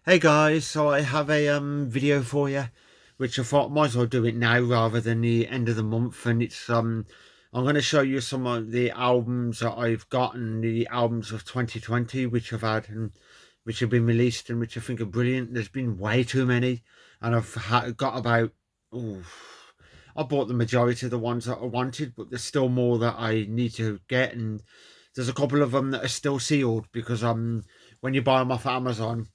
Hey guys, so I have a video for you, which I thought might as well do it now rather than the end of the month, and it's I'm going to show you some of the albums that I've gotten, the albums of 2020 which I've had and which have been released and which I think are brilliant. There's been way too many, and got about oh, I bought the majority of the ones that I wanted, but there's still more that I need to get, and there's a couple of them that are still sealed because when you buy them off Amazon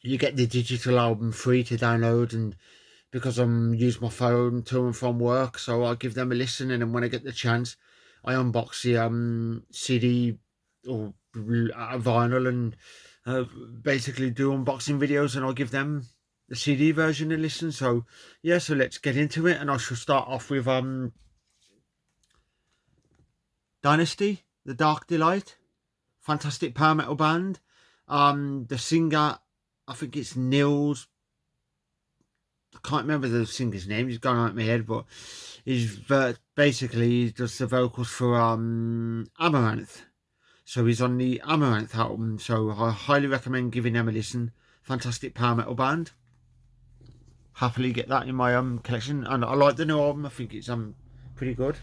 you get the digital album free to download, and because I'm use my phone to and from work, so I give them a listen, and then when I get the chance I unbox the CD or vinyl, and basically do unboxing videos, and I'll give them the CD version a listen. So yeah, so let's get into it, and I shall start off with Dynasty, The Dark Delight, fantastic power metal band. The singer, I think it's Nils, I can't remember the singer's name. He's gone out of my head, but basically he does the vocals for Amaranth. So he's on the Amaranth album. So I highly recommend giving them a listen. Fantastic power metal band. Happily get that in my collection, and I like the new album. I think it's pretty good.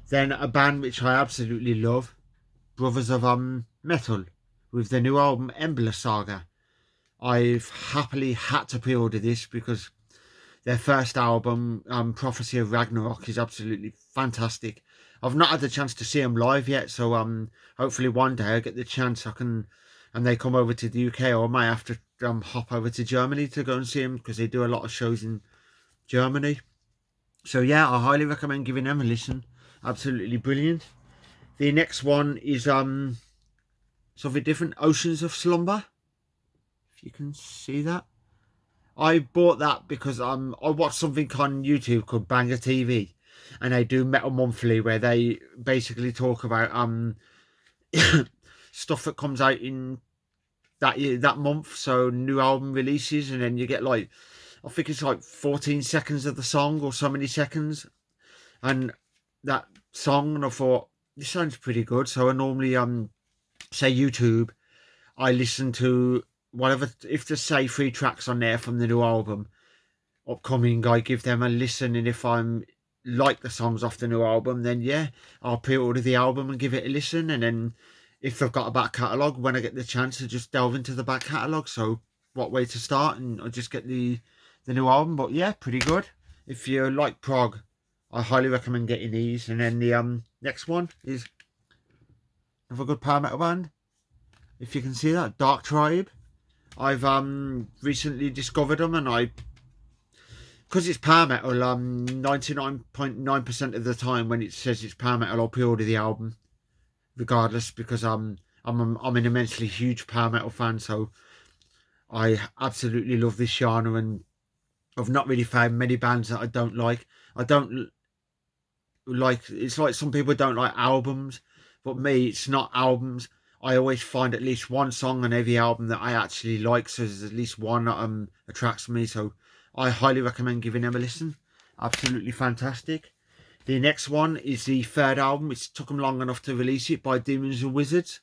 Then a band which I absolutely love, Brothers of Metal, with their new album Embla Saga. I've happily had to pre-order this because their first album, Prophecy of Ragnarok, is absolutely fantastic. I've not had the chance to see them live yet, so hopefully one day I get the chance and they come over to the UK, or I might have to hop over to Germany to go and see them because they do a lot of shows in Germany. So yeah, I highly recommend giving them a listen. Absolutely brilliant. The next one is something different, Oceans of Slumber. If you can see that. I bought that because I watched something on YouTube called Banger TV, and they do Metal Monthly where they basically talk about stuff that comes out in that month, so new album releases, and then you get like, I think it's like 14 seconds of the song or so many seconds, and that song, and I thought this sounds pretty good, so I normally say YouTube, I listen to whatever, if there's say 3 tracks on there from the new album upcoming, I give them a listen, and if I'm like the songs off the new album, then yeah, I'll pre-order the album and give it a listen, and then if I've got a back catalogue, when I get the chance to just delve into the back catalogue. So what way to start, and I just get the new album. But yeah, pretty good. If you like prog, I highly recommend getting these. And then the next one is another good power metal band, if you can see that, Dark Tribe. I've recently discovered them, and I, because it's power metal, 99.9% of the time when it says it's power metal, I'll pre-order the album regardless, because I'm an immensely huge power metal fan. So I absolutely love this genre, and I've not really found many bands that I don't like. I don't like, it's like some people don't like albums, but me, it's not albums. I always find at least one song on every album that I actually like, so there's at least one that attracts me. So I highly recommend giving them a listen. Absolutely fantastic. The next one is the third album. It took them long enough to release it, by Demons and Wizards,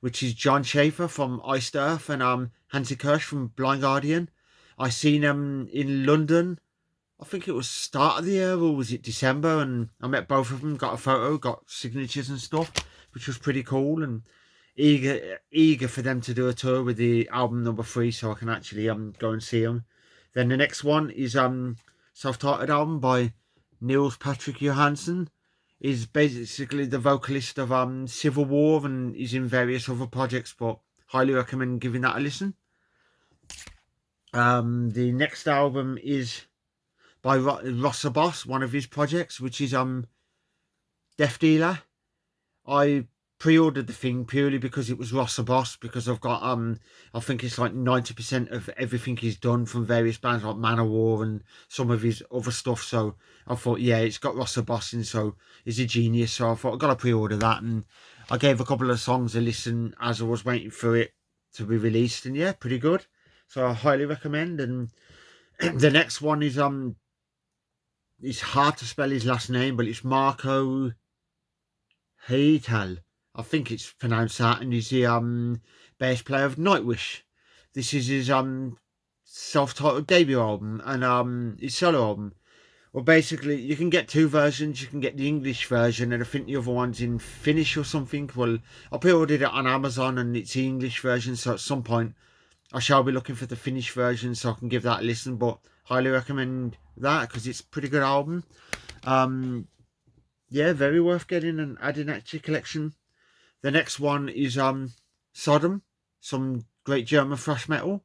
which is John Schaefer from Iced Earth and Hansi Kirsch from Blind Guardian. I seen them in London. I think it was start of the year, or was it December? And I met both of them, got a photo, got signatures and stuff, which was pretty cool. And eager for them to do a tour with the album number 3, so I can actually go and see them. Then the next one is self-titled album by Niels Patrick Johansson. He's basically the vocalist of Civil War, and he's in various other projects, but highly recommend giving that a listen. The next album is by Rossa Boss, one of his projects, which is Death Dealer. I pre-ordered the thing purely because it was Rossa Boss, because I've got I think it's like 90% of everything he's done from various bands like Manowar and some of his other stuff. So I thought, yeah, it's got Rossa Boss in, so he's a genius. So I thought I've got to pre-order that, and I gave a couple of songs a listen as I was waiting for it to be released, and yeah, pretty good. So I highly recommend. And the next one is it's hard to spell his last name, but it's Marco Heital. I think it's pronounced that, and he's the bass player of Nightwish. This is his self-titled debut album and his solo album. Well, basically, you can get two versions. You can get the English version, and I think the other one's in Finnish or something. Well, I pre-ordered it on Amazon, and it's the English version. So at some point, I shall be looking for the Finnish version, so I can give that a listen. But highly recommend that because it's a pretty good album. Yeah, very worth getting and adding that to your collection. The next one is Sodom, some great German thrash metal.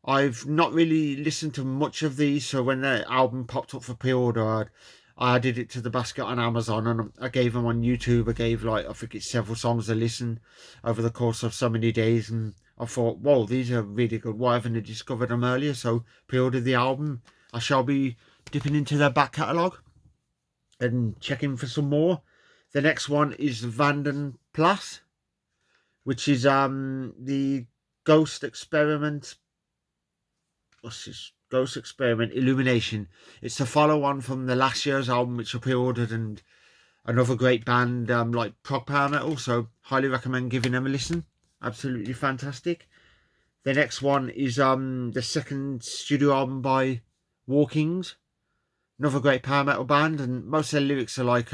I've not really listened to much of these, so when the album popped up for pre-order, I added it to the basket on Amazon, and I gave them on YouTube. I gave I think it's several songs a listen over the course of so many days, and I thought, whoa, these are really good. Why haven't I discovered them earlier? So pre-ordered the album. I shall be dipping into their back catalogue and checking for some more. The next one is Vanden Plas, which is the Ghost Experiment. What's this? Ghost Experiment Illumination. It's the follow-on from the last year's album, which I pre-ordered, and another great band like prog power metal. So highly recommend giving them a listen. Absolutely fantastic. The next one is the second studio album by Walkings. Another great power metal band, and most of the lyrics are like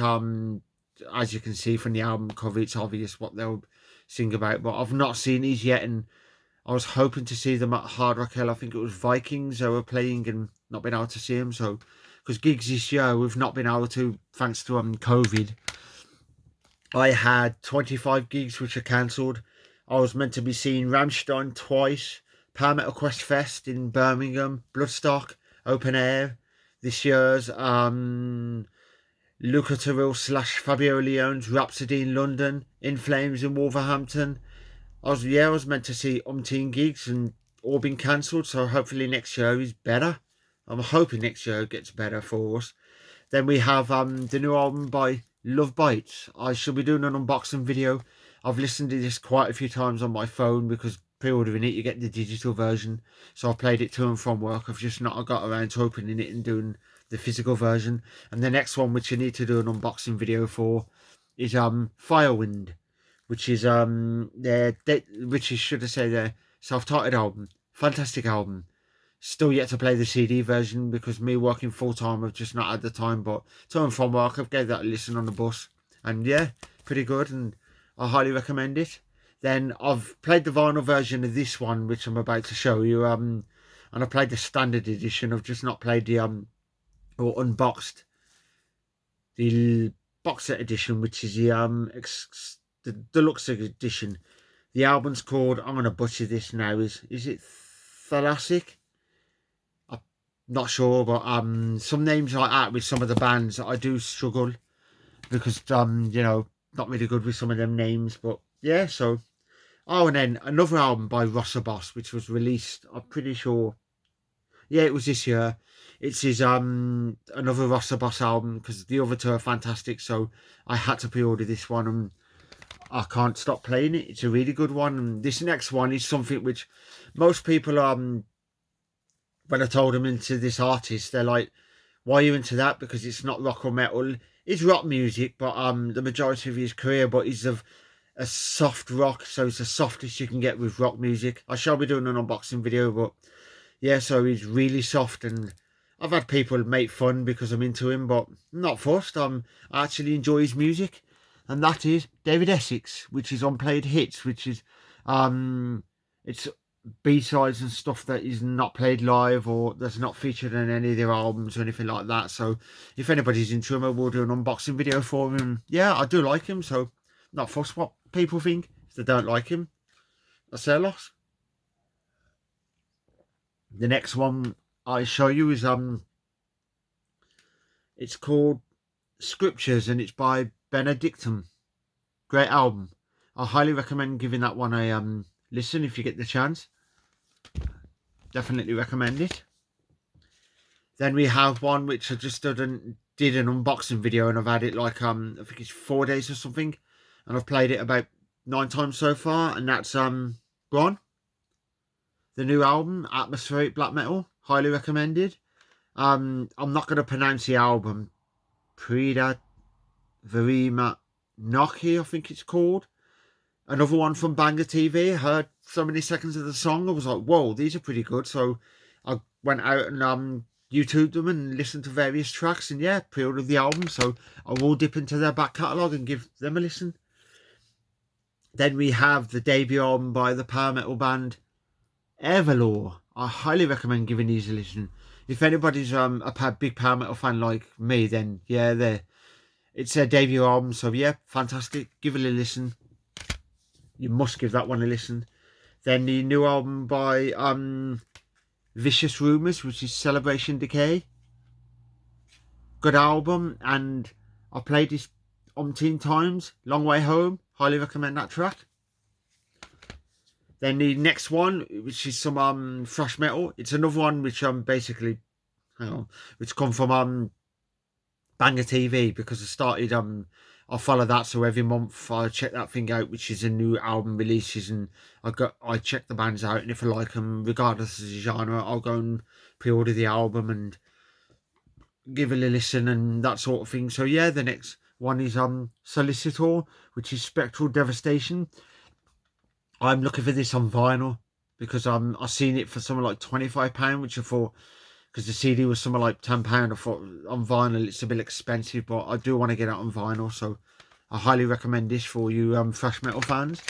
as you can see from the album cover, it's obvious what they'll sing about. But I've not seen these yet, and I was hoping to see them at Hard Rock Hell. I think it was Vikings they were playing and not been able to see them. So, because gigs this year we've not been able to, thanks to COVID. I had 25 gigs which are cancelled. I was meant to be seeing Rammstein twice, Power Metal Quest Fest in Birmingham, Bloodstock, Open Air, this year's Luca Tyrell / Fabio Leone's Rhapsody in London, In Flames in Wolverhampton. I was meant to see umpteen gigs and all been cancelled, so hopefully next year is better. I'm hoping next year gets better for us. Then we have the new album by Love Bites. I shall be doing an unboxing video. I've listened to this quite a few times on my phone because pre-ordering it, you get the digital version. So I played it to and from work. I've just not got around to opening it and doing the physical version. And the next one, which I need to do an unboxing video for, is Firewind, which is their self-titled album. Fantastic album. Still yet to play the CD version because me working full-time, I've just not had the time. But to and from work, I've gave that a listen on the bus. And yeah, pretty good, and I highly recommend it. Then I've played the vinyl version of this one, which I'm about to show you. And I played the standard edition. I've just not played the or unboxed the box set edition, which is the deluxe edition. The album's called, I'm gonna butcher this now, is it Thalassic? I'm not sure, but some names like that with some of the bands I do struggle because you know, not really good with some of them names. But yeah, so and then another album by Rossa Boss, which was released, I'm pretty sure, yeah, it was this year. It's his another Rossa Boss album because the other two are fantastic, so I had to pre-order this one, and I can't stop playing it. It's a really good one. And this next one is something which most people when I told them into this artist, they're like, why are you into that? Because it's not rock or metal. It's rock music, but the majority of his career, but he's of a soft rock, so it's the softest you can get with rock music. I shall be doing an unboxing video, but yeah, so he's really soft, and I've had people make fun because I'm into him, but not fussed. I actually enjoy his music. And that is David Essex, which is Unplayed Hits, which is it's B-sides and stuff that is not played live or that's not featured in any of their albums or anything like that. So if anybody's into him, I will do an unboxing video for him. And yeah, I do like him, so not fussed what people think. If they don't like him, that's their loss. The next one I show you is it's called Scriptures, and it's by Benedictum. Great album. I highly recommend giving that one a listen if you get the chance. Definitely recommend it. Then we have one which I just did an unboxing video, and I've had it like I think it's 4 days or something, and I've played it about 9 times so far, and that's Gone. The new album, Atmospheric Black Metal. Highly recommended. I'm not going to pronounce the album. Prida Verima Noki, I think it's called. Another one from Banger TV. I heard so many seconds of the song. I was like, whoa, these are pretty good. So I went out and YouTubed them and listened to various tracks. And yeah, pre-ordered the album. So I will dip into their back catalogue and give them a listen. Then we have the debut album by the power metal band Everlore. I highly recommend giving these a listen. If anybody's a big power metal fan like me, then yeah, it's their debut album. So yeah, fantastic. Give it a listen. You must give that one a listen. Then the new album by Vicious Rumours, which is Celebration Decay. Good album, and I played this umpteen times. Long Way Home. Highly recommend that track. Then the next one, which is some thrash metal. It's another one which basically, which come from Banger TV, because I started I follow that, so every month I check that thing out, which is a new album releases, and I check the bands out, and if I like them, regardless of the genre, I'll go and pre-order the album and give it a listen and that sort of thing. So yeah, the next one is Solicitor, which is Spectral Devastation. I'm looking for this on vinyl because I've seen it for something like £25, which I thought, because the CD was something like £10, I thought on vinyl it's a bit expensive, but I do want to get it on vinyl, so I highly recommend this for you thrash metal fans.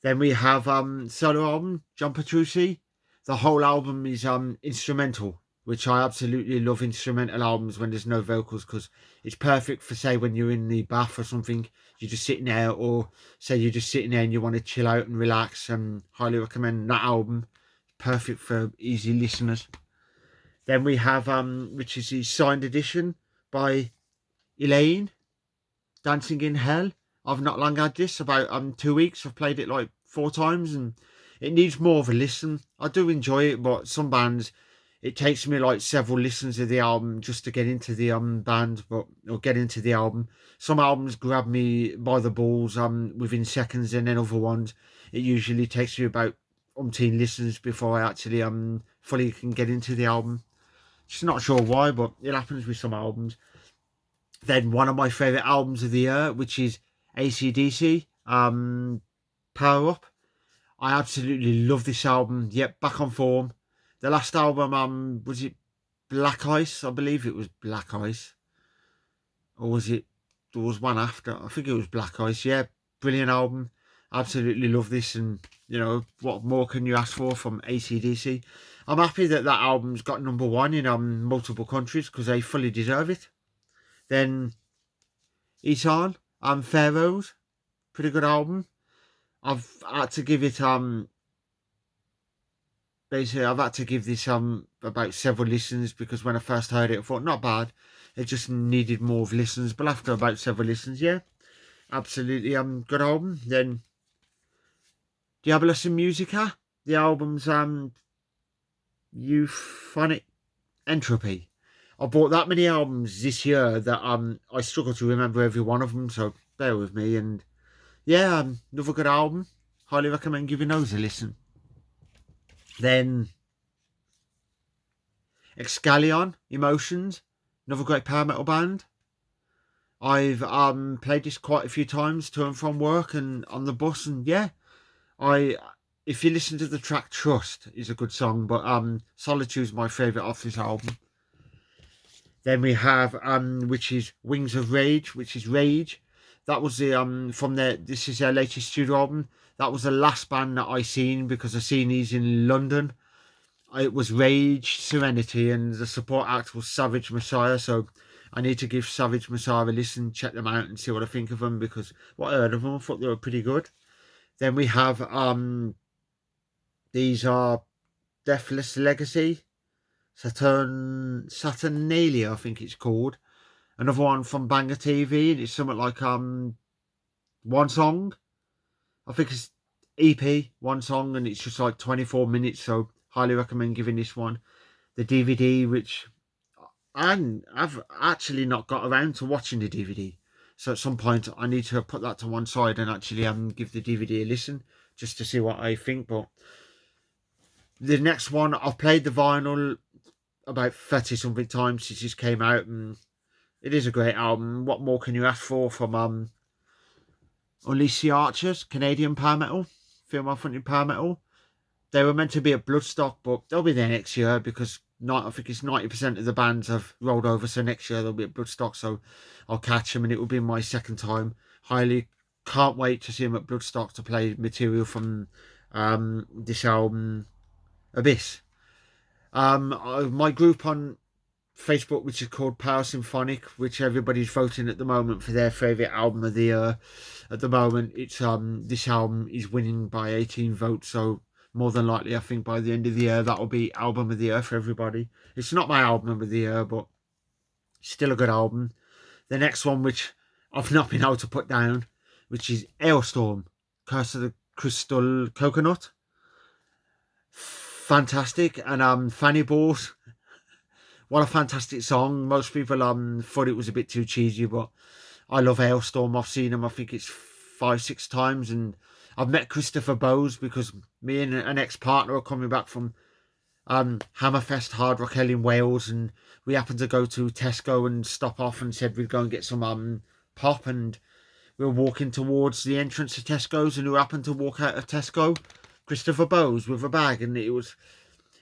Then we have solo album John Petrucci. The whole album is instrumental, which I absolutely love instrumental albums when there's no vocals, because it's perfect for, say, when you're in the bath or something, you're just sitting there, or say you're just sitting there and you want to chill out and relax, and highly recommend that album. Perfect for easy listeners. Then we have which is the signed edition by Elaine, Dancing in Hell. I've not long had this, about 2 weeks. I've played it like 4 times, and it needs more of a listen. I do enjoy it, but some bands, it takes me like several listens of the album just to get into the band, or get into the album. Some albums grab me by the balls within seconds, and then other ones, it usually takes me about umpteen listens before I actually fully can get into the album. Just not sure why, but it happens with some albums. Then one of my favourite albums of the year, which is AC/DC, Power Up. I absolutely love this album. Yep, back on form. The last album, was it Black Ice? I believe it was Black Ice. Or was it, there was one after? I think it was Black Ice. Yeah, brilliant album. Absolutely love this, and what more can you ask for from AC/DC? I'm happy that album's got #1 in multiple countries, because they fully deserve it. Then Isan, Pharaohs, pretty good album. I've had to give it basically I've had to give this about several listens, because when I first heard it I thought not bad. It just needed more of listens, but after about several listens, yeah, absolutely good album. Then Diabolus in Musica, the album's Euphonic Entropy. I bought that many albums this year that I struggle to remember every one of them, so bear with me. And yeah, another good album. Highly recommend giving those a listen. Then Excalion, Emotions, another great power metal band. I've played this quite a few times to and from work and on the bus, and yeah, if you listen to the track Trust, is a good song, but Solitude's my favourite off this album. Then we have which is Wings of Rage, which is Rage. That was the this is their latest studio album. That was the last band that I seen, because I seen these in London. It was Rage, Serenity, and the support act was Savage Messiah. So I need to give Savage Messiah a listen, check them out, and see what I think of them, because what I heard of them, I thought they were pretty good. Then we have these are Deathless Legacy, Saturnalia, I think it's called. Another one from Banger TV, and it's something like one song. I think it's EP, one song, and it's just like 24 minutes, so highly recommend giving this one. The DVD, which I've actually not got around to watching the DVD, so at some point I need to put that to one side and actually give the DVD a listen, just to see what I think. But the next one, I've played the vinyl about 30 something times since this came out, and it is a great album. What more can you ask for from Unleash the Archers, Canadian power metal, female fronted power metal. They were meant to be at Bloodstock, but they'll be there next year because I think it's 90% of the bands have rolled over. So next year they'll be at Bloodstock, so I'll catch them, and it will be my second time. Highly can't wait to see them at Bloodstock to play material from this album, Abyss. My group on Facebook, which is called Power Symphonic, which everybody's voting at the moment for their favourite album of the year. At the moment, it's this album is winning by 18 votes, so more than likely, I think by the end of the year, that'll be album of the year for everybody. It's not my album of the year, but still a good album. The next one, which I've not been able to put down, which is Ailstorm, Curse of the Crystal Coconut. Fantastic. And Fanny Balls. What a fantastic song. Most people thought it was a bit too cheesy, but I love Ailstorm. I've seen them, I think it's 5-6 times, and I've met Christopher Bowes because me and an ex-partner are coming back from Hammerfest Hard Rock Hell in Wales, and we happened to go to Tesco and stop off and said we'd go and get some pop, and we were walking towards the entrance to Tesco's, and who happened to walk out of Tesco? Christopher Bowes with a bag, and it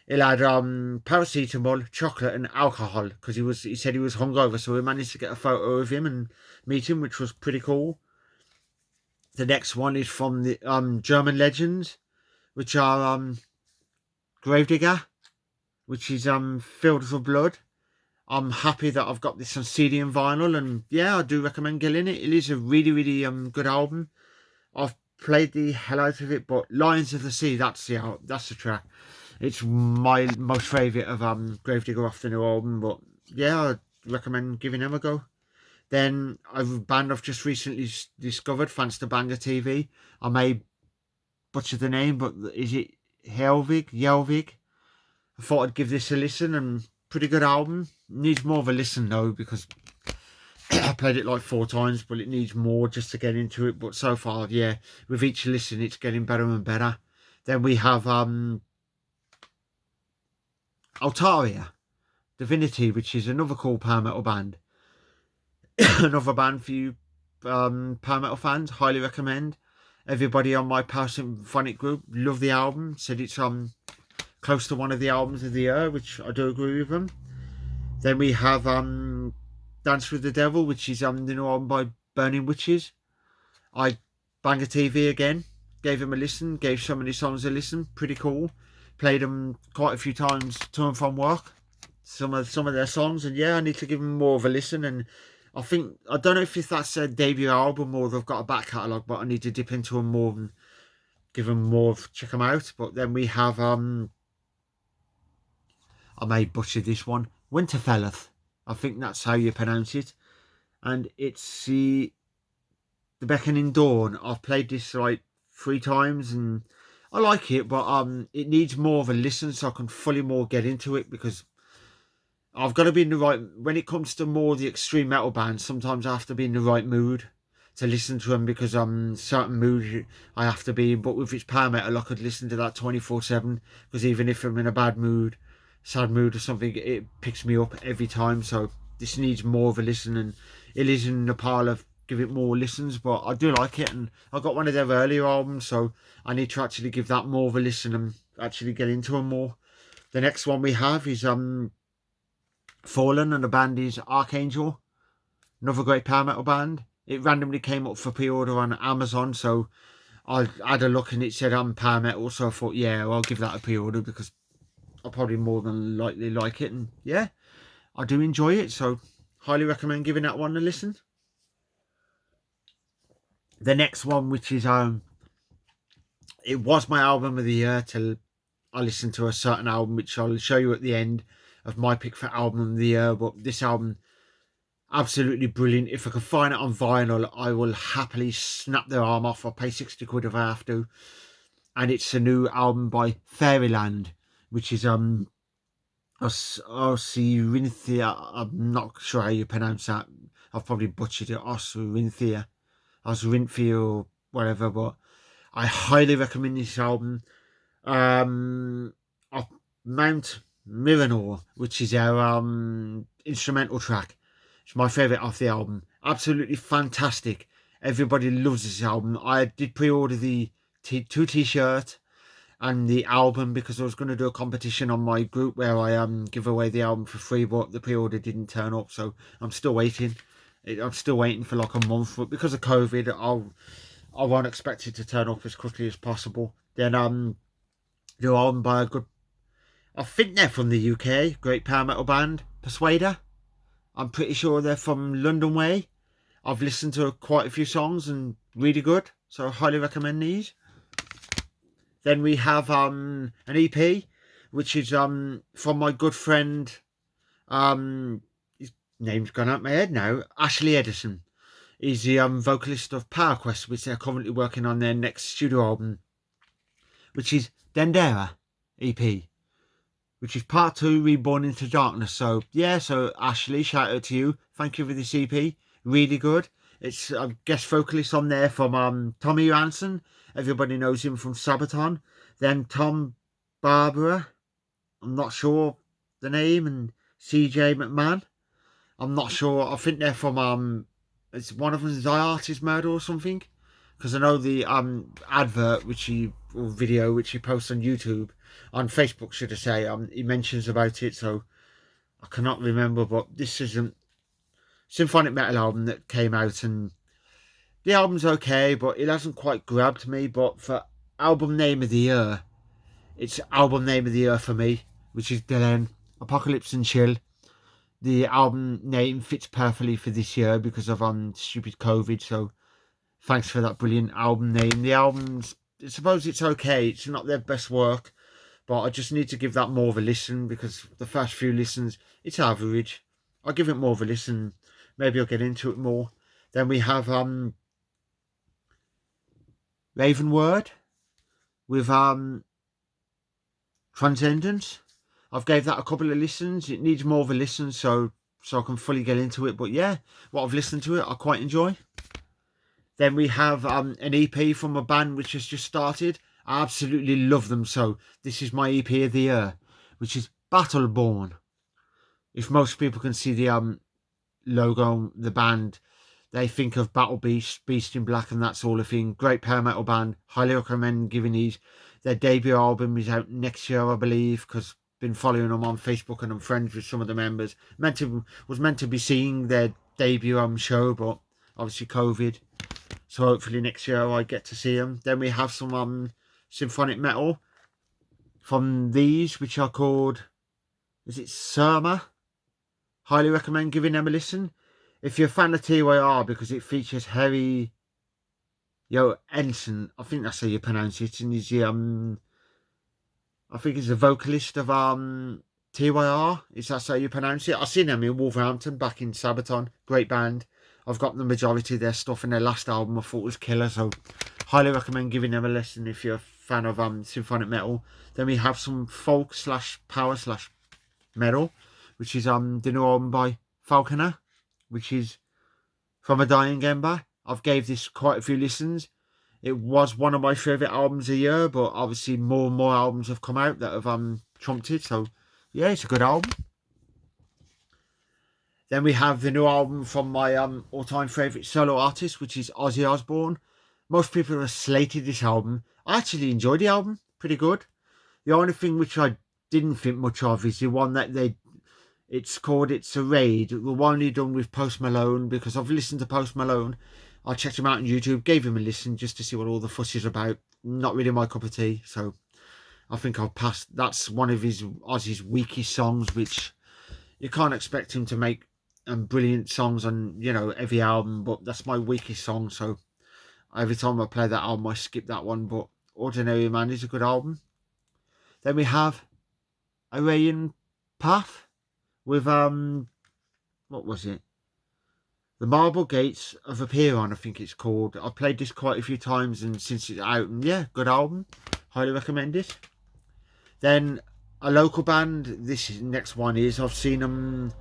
had paracetamol, chocolate and alcohol, because he said he was hungover, so we managed to get a photo of him and meet him, which was pretty cool. The next one is from the German Legends, which are Gravedigger, which is Fields of Blood. I'm happy that I've got this on CD and vinyl, and yeah, I do recommend getting it. It is a really, really good album. I've played the hell out of it, but Lions of the Sea, that's the track. It's my most favourite of Gravedigger off the new album, but yeah, I recommend giving them a go. Then a band I've just recently discovered, Fanster Banger TV. I may butcher the name, but is it Jelvig? I thought I'd give this a listen, and pretty good album. Needs more of a listen though, because I played it like 4 times, but it needs more just to get into it. But so far, yeah, with each listen, it's getting better and better. Then we have Altaria Divinity, which is another cool power metal band. Another band for you power metal fans, highly recommend. Everybody on my Power Symphonic group love the album, said it's close to one of the albums of the year, which I do agree with them. Then we have Dance with the Devil, which is the new album by Burning Witches. I Banger TV again, gave him a listen, gave so many songs a listen, pretty cool. Played them quite a few times to and from work, some of their songs, and yeah, I need to give them more of a listen. And I don't know if that's their debut album or they've got a back catalogue, but I need to dip into them more and give them more, check them out. But then we have I may butcher this one, Winterfelleth. I think that's how you pronounce it, and it's the Beckoning Dawn. I've played this like 3 times and I like it, but it needs more of a listen so I can fully more get into it, because I've got to be in the right, when it comes to more the extreme metal bands, sometimes I have to be in the right mood to listen to them, because certain moods I have to be in. But with its power metal, I could listen to that 24/7, because even if I'm in a bad mood, sad mood or something, it picks me up every time. So this needs more of a listen, and it is in the pile of give it more listens, but I do like it, and I got one of their earlier albums, so I need to actually give that more of a listen and actually get into them more. The next one we have is Fallen, and the band is Archangel, another great power metal band. It randomly came up for pre-order on Amazon, so I had a look and it said power metal, so I thought, yeah, well, I'll give that a pre-order because I'll probably more than likely like it, and yeah, I do enjoy it, so highly recommend giving that one a listen. The next one, which is it was my album of the year till I listened to a certain album, which I'll show you at the end of my pick for album of the year. But this album, absolutely brilliant. If I can find it on vinyl, I will happily snap their arm off. I'll pay 60 quid if I have to. And it's a new album by Fairyland, which is Osrinthia. I'm not sure how you pronounce that. I've probably butchered it. Osrinthia or whatever, but I highly recommend this album. Mount Miranor, which is our instrumental track. It's my favourite off the album. Absolutely fantastic. Everybody loves this album. I did pre-order the two t-shirt and the album because I was going to do a competition on my group where I give away the album for free, but the pre-order didn't turn up, so I'm still waiting. I'm still waiting for like a month, but because of COVID, I won't expect it to turn up as quickly as possible. Then the album by a good, I think they're from the UK, great power metal band, Persuader. I'm pretty sure they're from London Way. I've listened to quite a few songs and really good, so I highly recommend these. Then we have an EP, which is from my good friend, his name's gone out my head now, Ashley Edison. He's the vocalist of Power Quest, which they're currently working on their next studio album, which is Dendera EP, which is part 2, Reborn into Darkness. So yeah, so Ashley, shout out to you. Thank you for this EP. Really good. It's a guest vocalist on there from Tommy Johansson. Everybody knows him from Sabaton. Then Tom Barbara, I'm not sure the name, and CJ McMahon. I'm not sure. I think they're from it's one of them's Artist Murder or something. Because I know the advert or video which he posts on YouTube, on Facebook should I say, he mentions about it, so I cannot remember, but this is a symphonic metal album that came out, and the album's okay, but it hasn't quite grabbed me. But for album name of the year, it's album name of the year for me, which is Dylan, Apocalypse and Chill. The album name fits perfectly for this year because of stupid COVID, so thanks for that brilliant album name. The album's, I suppose it's okay. It's not their best work, but I just need to give that more of a listen because the first few listens, it's average. I'll give it more of a listen. Maybe I'll get into it more. Then we have Raven Word with Transcendence. I've gave that a couple of listens. It needs more of a listen so I can fully get into it. But yeah, what I've listened to it, I quite enjoy. Then we have an EP from a band which has just started. I absolutely love them. So this is my EP of the year, which is Battleborn. If most people can see the logo, the band, they think of Battle Beast, Beast in Black, and that sort of thing. Great power metal band. Highly recommend giving these. Their debut album is out next year, I believe, because been following them on Facebook and I'm friends with some of the members. Was meant to be seeing their debut show, but obviously COVID. So hopefully next year I get to see them. Then we have some symphonic metal from these, which are called, is it Surma? Highly recommend giving them a listen. If you're a fan of TYR, because it features Harry Ensign, I think that's how you pronounce it, and he's the I think he's the vocalist of TYR. Is that how you pronounce it? I've seen them in Wolverhampton back in Sabaton. Great band. I've got the majority of their stuff, and their last album I thought was killer, so highly recommend giving them a listen if you're a fan of symphonic metal. Then we have some folk / power / metal, which is the new album by Falconer, which is From a Dying Ember. I've gave this quite a few listens. It was one of my favourite albums a year, but obviously more and more albums have come out that have trumped it, so yeah, it's a good album. Then we have the new album from my all-time favourite solo artist, which is Ozzy Osbourne. Most people have slated this album. I actually enjoyed the album, pretty good. The only thing which I didn't think much of is the one that it's called It's a Raid. The one he done with Post Malone, because I've listened to Post Malone. I checked him out on YouTube, gave him a listen just to see what all the fuss is about. Not really my cup of tea, so I think I'll pass. That's one of Ozzy's weakest songs, which you can't expect him to make brilliant songs on, every album, but that's my weakest song, so every time I play that album I skip that one. But Ordinary Man is a good album. Then we have Aryan Path with what was it? The Marble Gates of Apeiron, I think it's called. I've played this quite a few times and since it's out, and yeah, good album. Highly recommend it. Then a local band, next one is, I've seen them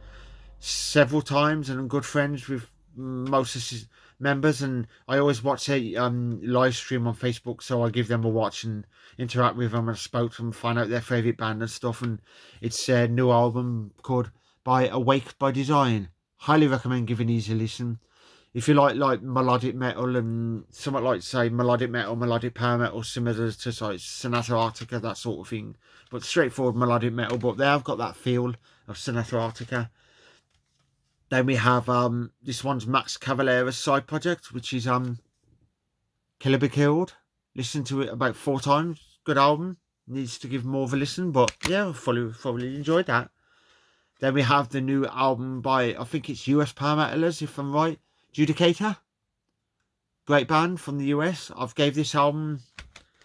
several times and I'm good friends with most of his members, and I always watch a live stream on Facebook, so I give them a watch and interact with them and spoke to them, find out their favourite band and stuff, and it's a new album called By Awake by Design. Highly recommend giving these a listen. if you like melodic metal and somewhat like say melodic metal, melodic power metal, similar to like Sonata Arctica, that sort of thing, but straightforward melodic metal, but they have got that feel of Sonata Arctica. Then we have this one's Max Cavalera's side project, which is Killer Be Killed. Listened to it about 4 times. Good album. Needs to give more of a listen, but yeah, I fully enjoyed that. Then we have the new album by, I think it's US power metalers, if I'm right, Judicator. Great band from the US. I've gave this album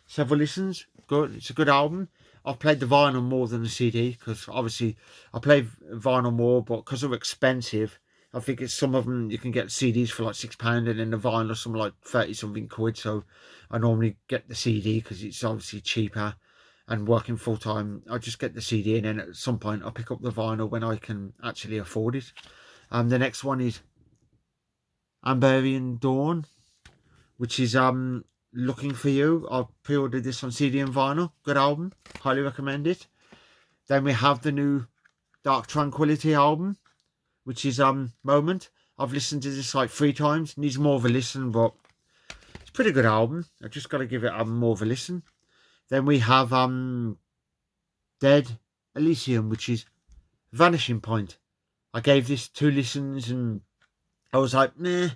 several listens. Good. It's a good album. I've played the vinyl more than the CD, because obviously I play vinyl more, but because they're expensive, I think it's some of them you can get CDs for like £6, and then the vinyl something like 30 something quid. So I normally get the CD because it's obviously cheaper, and working full time, I just get the CD, and then at some point I'll pick up the vinyl when I can actually afford it. The next one is Amberian Dawn, which is Looking For You. I pre-ordered this on CD and vinyl. Good album. Highly recommend it. Then we have the new Dark Tranquillity album, which is Moment. I've listened to this like 3 times. Needs more of a listen, but it's a pretty good album. I just got to give it more of a listen. Then we have Dead Elysium, which is Vanishing Point. I gave this 2 listens and I was like, meh,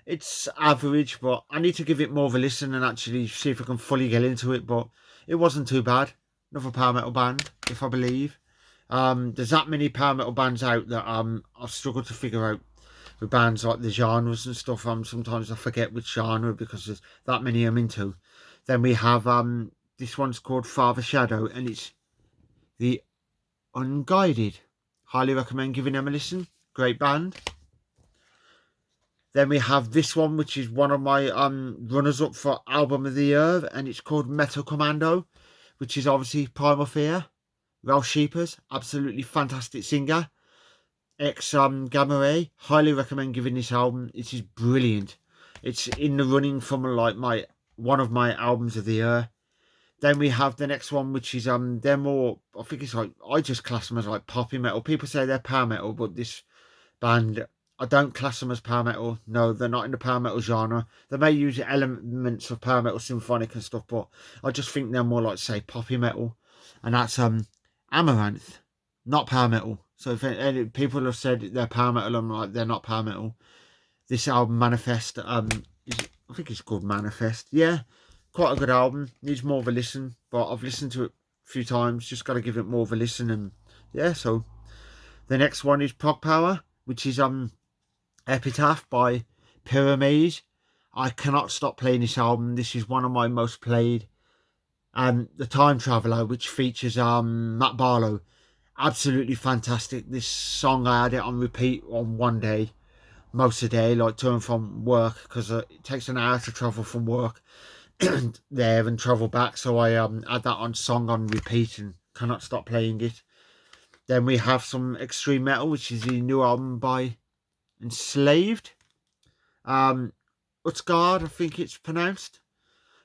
it's average, but I need to give it more of a listen and actually see if I can fully get into it. But it wasn't too bad. Another power metal band, if I believe. There's that many power metal bands out that I've struggled to figure out with bands like the genres and stuff. Sometimes I forget which genre because there's that many I'm into. Then we have this one's called Father Shadow, and it's The Unguided. Highly recommend giving them a listen. Great band. Then we have this one, which is one of my runners-up for Album of the Year, and it's called Metal Commando, which is obviously Primal Fear. Ralph Sheepers, absolutely fantastic singer. Gamma Ray. Highly recommend giving this album. It is brilliant. It's in the running from like one of my albums of the year. Then we have the next one, which is they're more, I think it's like, I just class them as like poppy metal. People say they're power metal, but this band, I don't class them as power metal. No, they're not in the power metal genre. They may use elements of power metal, symphonic and stuff, but I just think they're more like, say, poppy metal. And that's Amaranth, not power metal. So if any people have said they're power metal, I'm like, they're not power metal. This album, Manifest, I think it's called Manifest. Yeah, quite a good album. Needs more of a listen, but I've listened to it a few times. Just got to give it more of a listen, and yeah. So the next one is Prog Power, which is Epitaph by Pyramise. I cannot stop playing this album. This is one of my most played. The Time Traveller, which features Matt Barlow. Absolutely fantastic. This song, I had it on repeat on one day, most of the day, like to and from work, because it takes an hour to travel from work there and travel back. So I had that on song on repeat and cannot stop playing it. Then we have some extreme metal, which is the new album by Enslaved. Utgard, I think it's pronounced.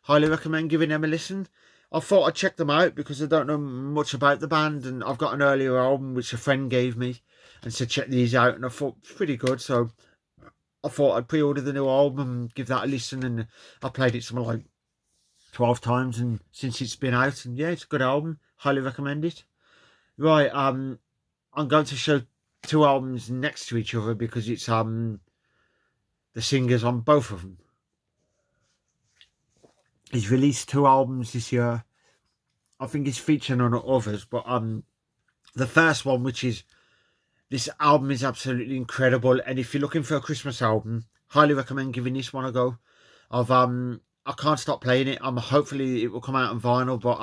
Highly recommend giving them a listen. I thought I'd check them out because I don't know much about the band, and I've got an earlier album which a friend gave me and said check these out, and I thought it's pretty good, so I thought I'd pre-order the new album and give that a listen, and I played it something like 12 times and since it's been out, and yeah, it's a good album. Highly recommend it. Right, I'm going to show 2 albums next to each other because it's the singers on both of them. He's released 2 albums this year. I think he's featuring on others, but the first one, which is, this album is absolutely incredible, and if you're looking for a Christmas album, highly recommend giving this one a go. I can't stop playing it. Hopefully it will come out on vinyl, but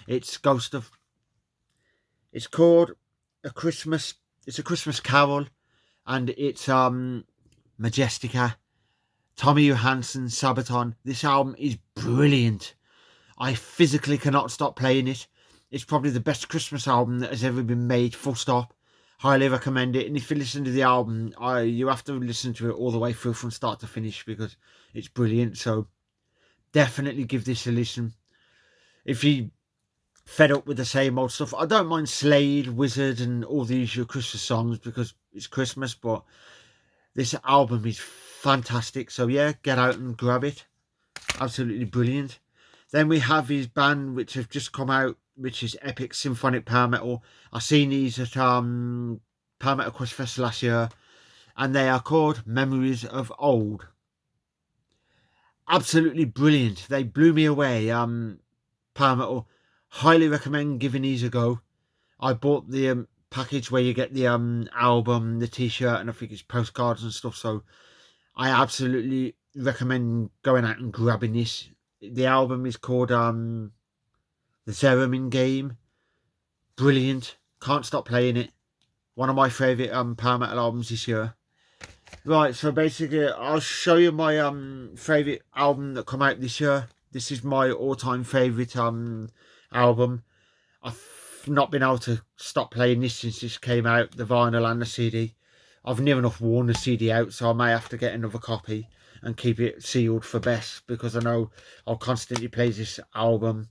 it's it's called it's a Christmas Carol, and it's Majestica. Tommy Johansson, Sabaton. This album is brilliant. I physically cannot stop playing it. It's probably the best Christmas album that has ever been made, full stop. Highly recommend it. And if you listen to the album, you have to listen to it all the way through from start to finish because it's brilliant. So definitely give this a listen. If you fed up with the same old stuff, I don't mind Slade, Wizard and all these your Christmas songs because it's Christmas, but this album is fantastic. So yeah, get out and grab it. Absolutely brilliant. Then we have his band which have just come out, which is Epic Symphonic Power Metal. I seen these at Power Metal Quest Fest last year, and they are called Memories of Old. Absolutely brilliant. They blew me away. Power Metal, highly recommend giving these a go. I bought the package where you get the album, the t-shirt, and I think it's postcards and stuff, so I absolutely recommend going out and grabbing this. The album is called the Theremin Game. Brilliant. Can't stop playing it. One of my favourite power metal albums this year. Right, so basically I'll show you my favourite album that come out this year. This is my all-time favourite album. I've not been able to stop playing this since this came out, the vinyl and the CD. I've never enough worn the CD out, so I may have to get another copy and keep it sealed for best, because I know I'll constantly play this album.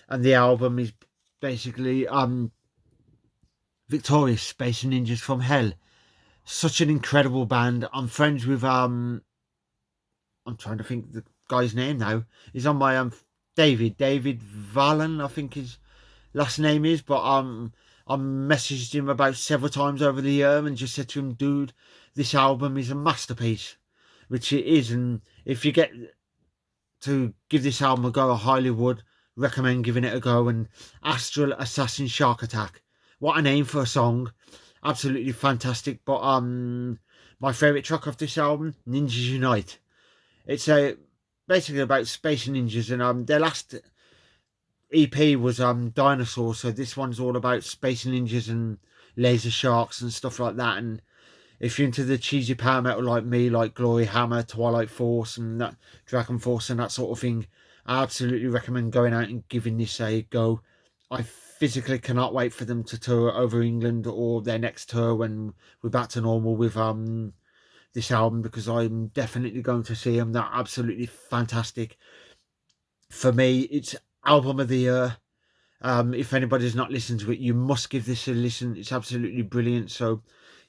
And the album is basically Victorious, Space Ninjas from Hell. Such an incredible band. I'm friends with I'm trying to think the guy's name now. He's on my David Valen, I think his last name is, but I messaged him about several times over the year and just said to him, dude, this album is a masterpiece, which it is. And if you get to give this album a go, I highly would recommend giving it a go. And Astral Assassin Shark Attack, what a name for a song. Absolutely fantastic. But my favourite track of this album, Ninjas Unite. It's basically about space ninjas, and their last EP was Dinosaur, so this one's all about space ninjas and laser sharks and stuff like that. And if you're into the cheesy power metal like me, like Glory Hammer, Twilight Force and that, Dragon Force and that sort of thing, I absolutely recommend going out and giving this a go. I physically cannot wait for them to tour over England, or their next tour when we're back to normal with this album, because I'm definitely going to see them. They're absolutely fantastic. For me, it's album of the year. If anybody's not listened to it, you must give this a listen. It's absolutely brilliant. So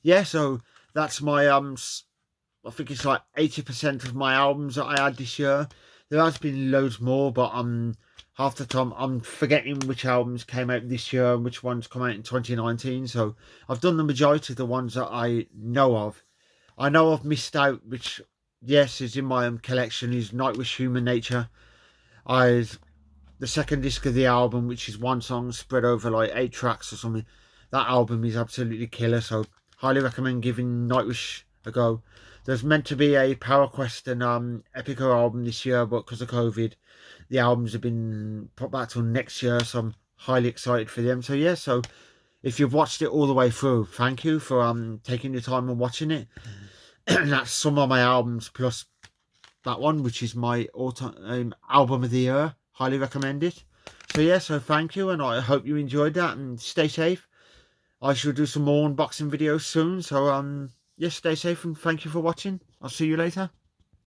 yeah, so that's my I think it's like 80% of my albums that I had this year. There has been loads more, but half the time I'm forgetting which albums came out this year and which ones come out in 2019. So I've done the majority of the ones that I know of. I know I've missed out, which yes is in my collection, is Nightwish Human Nature. The second disc of the album, which is one song spread over like 8 tracks or something. That album is absolutely killer, so highly recommend giving Nightwish a go. There's meant to be a Power Quest and Epico album this year, but because of COVID, the albums have been put back till next year, so I'm highly excited for them. So yeah, so if you've watched it all the way through, thank you for taking your time and watching it. And that's some of my albums plus that one, which is my all-time album of the year. Highly recommend it. So yeah, so thank you, and I hope you enjoyed that, and stay safe. I shall do some more unboxing videos soon, so yeah, stay safe and thank you for watching. I'll see you later.